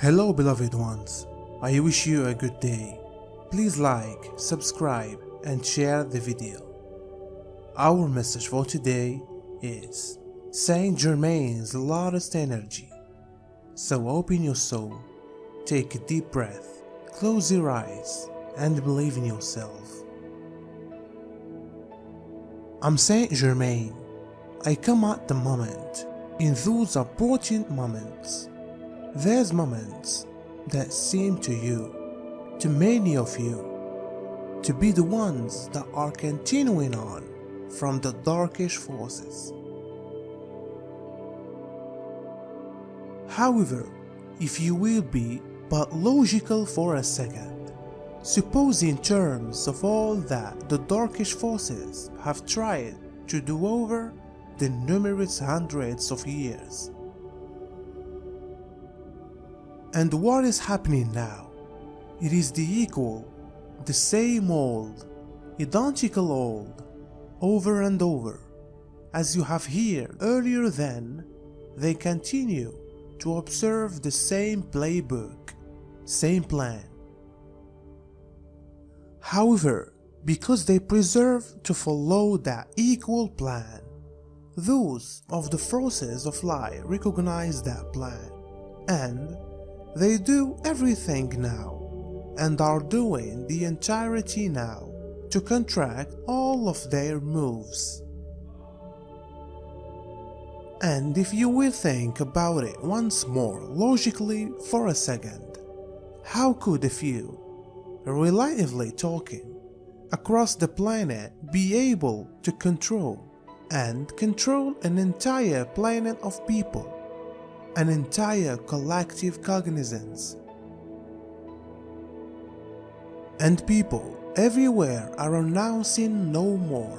Hello beloved ones, I wish you a good day. Please like, subscribe and share the video. Our message for today is Saint-Germain's largest energy. So open your soul, take a deep breath, close your eyes and believe in yourself. I'm Saint-Germain. I come at the moment, in those important moments. There's moments that seem to you, to many of you, to be the ones that are continuing on from the darkish forces. However, if you will be but logical for a second, suppose in terms of all that the darkish forces have tried to do over the numerous hundreds of years. And what is happening now? It is the equal, the same old, identical old, over and over. As you have heard earlier, then they continue to observe the same playbook, same plan. However, because they preserve to follow that equal plan, those of the forces of light recognize that plan, and they do everything now, and are doing the entirety now, to contract all of their moves. And if you will think about it once more logically for a second, how could a few, relatively talking, across the planet be able to control an entire planet of people? An entire collective cognizance. And people everywhere are announcing no more.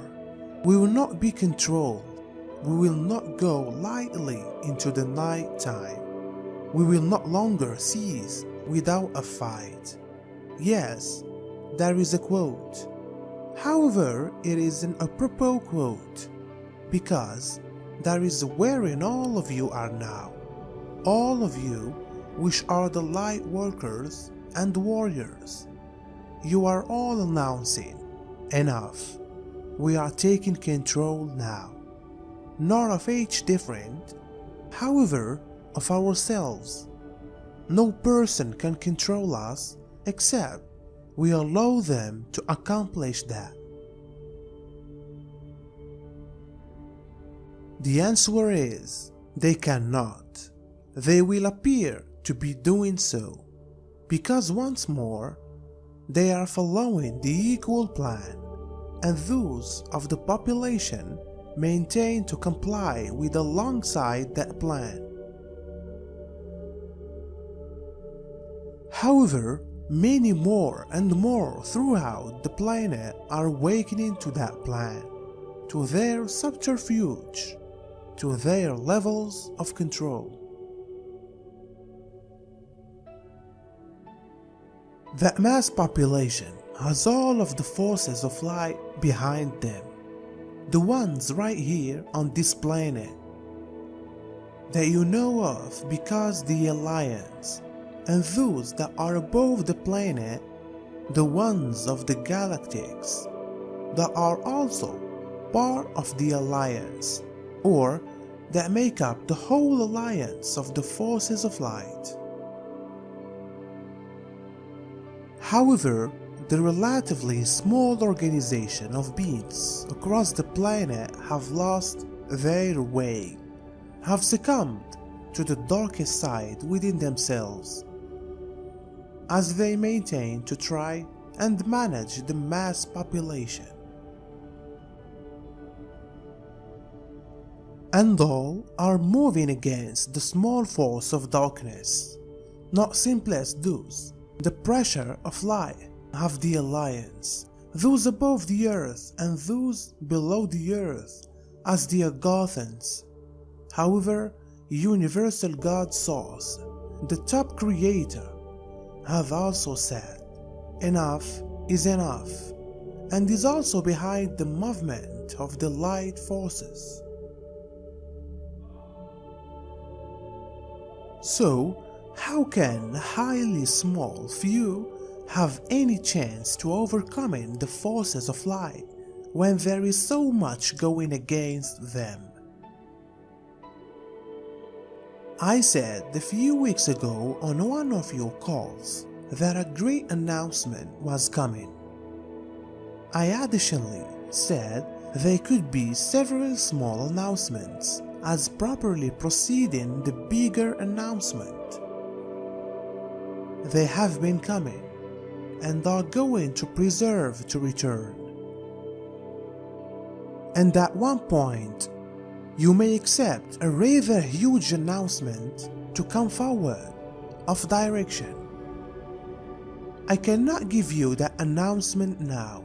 We will not be controlled. We will not go lightly into the night time. We will not longer cease without a fight. Yes, there is a quote. However, it is an apropos quote, because there is wherein all of you are now. All of you, which are the light workers and warriors, you are all announcing, enough, we are taking control now, not of each different, however, of ourselves. No person can control us except we allow them to accomplish that. The answer is, they cannot. They will appear to be doing so, because once more, they are following the equal plan, and those of the population maintain to comply with alongside that plan. However, many more and more throughout the planet are awakening to that plan, to their subterfuge, to their levels of control. That mass population has all of the forces of light behind them, the ones right here on this planet that you know of because the Alliance, and those that are above the planet, the ones of the galactics, that are also part of the Alliance, or that make up the whole alliance of the forces of light. However, the relatively small organization of beings across the planet have lost their way, have succumbed to the darkest side within themselves, as they maintain to try and manage the mass population. And all are moving against the small force of darkness, not simply as those the pressure of light have the Alliance, those above the earth and those below the earth as the Agathans. However, Universal God Source, the top creator, have also said, enough is enough, and is also behind the movement of the light forces. So, How can a highly small few have any chance to overcoming the forces of light when there is so much going against them? I said a few weeks ago on one of your calls that a great announcement was coming. I additionally said there could be several small announcements as properly preceding the bigger announcement. They have been coming and are going to preserve to return. And at one point, you may accept a rather huge announcement to come forward of direction. I cannot give you that announcement now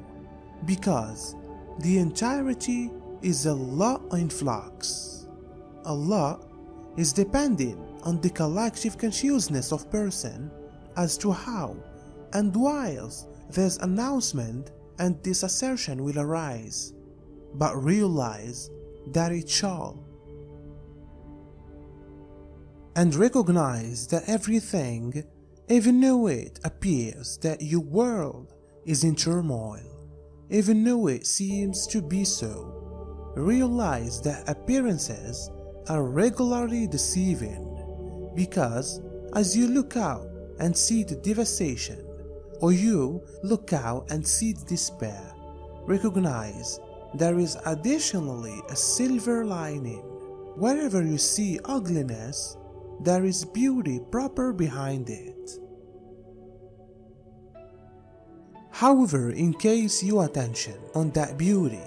because the entirety is a lot in flux. A lot is depending on the collective consciousness of person as to how and whilst this announcement and this assertion will arise, but realize that it shall. And recognize that everything, even though it appears that your world is in turmoil, even though it seems to be so, realize that appearances are regularly deceiving, because as you look out and see the devastation, or you look out and see the despair, recognize there is additionally a silver lining. Wherever you see ugliness, there is beauty proper behind it. However, in case you attention on that beauty,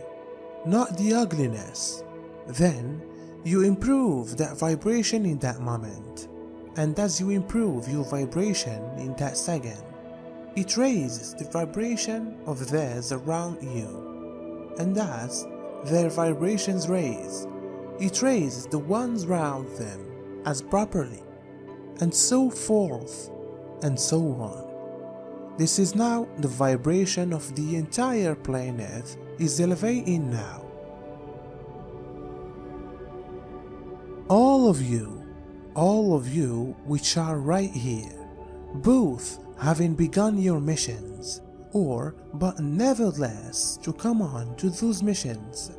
not the ugliness, then you improve that vibration in that moment. And as you improve your vibration in that second, it raises the vibration of theirs around you. And as their vibrations raise, it raises the ones around them as properly, and so forth and so on. This is now the vibration of the entire planet is elevating now. All of you which are right here, both having begun your missions, or but nevertheless to come on to those missions,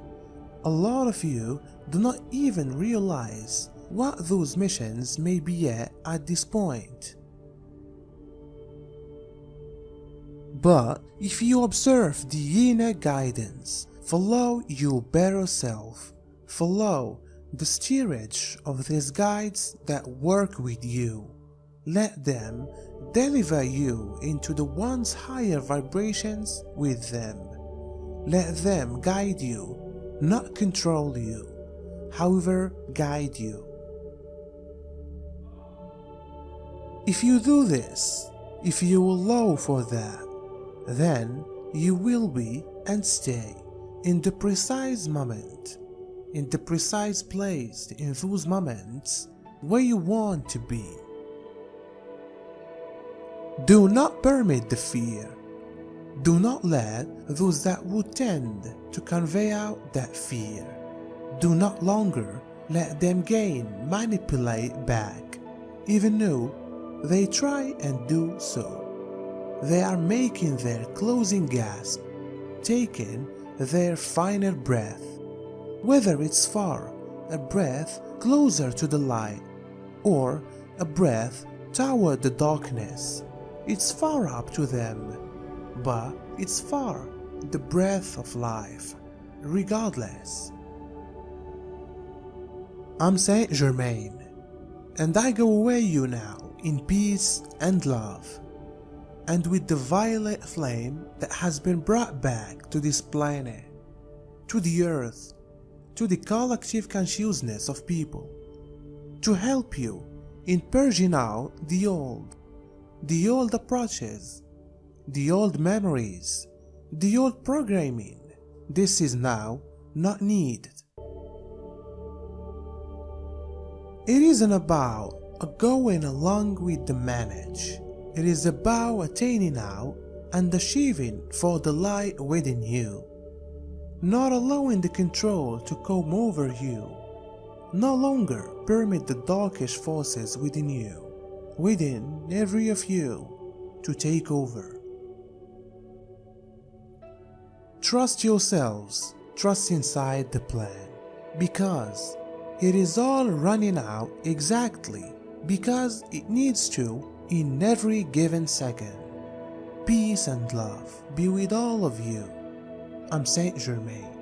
a lot of you do not even realize what those missions may be at this point. But if you observe the inner guidance, follow your better self, follow the steerage of these guides that work with you, let them deliver you into the one's higher vibrations with them. Let them guide you, not control you, however guide you. If you do this, if you allow for that, then you will be and stay in the precise moment, in the precise place, in those moments where you want to be. Do not permit the fear. Do not let those that would tend to convey out that fear. Do not longer let them manipulate back, even though they try and do so. They are making their closing gasp, taking their final breath, whether it's far, a breath closer to the light, or a breath toward the darkness. It's far up to them, but it's far the breath of life, regardless. I'm Saint-Germain, and I go away you now in peace and love, and with the violet flame that has been brought back to this planet, to the earth, to the collective consciousness of people, to help you in purging out the old approaches, the old memories, the old programming. This is now not needed. It isn't about going along with the manage. It is about attaining out and achieving for the light within you, not allowing the control to come over you, no longer permit the darkish forces within you, within every of you to take over. Trust yourselves, trust inside the plan, because it is all running out exactly because it needs to in every given second. Peace and love be with all of you. I'm Saint-Germain.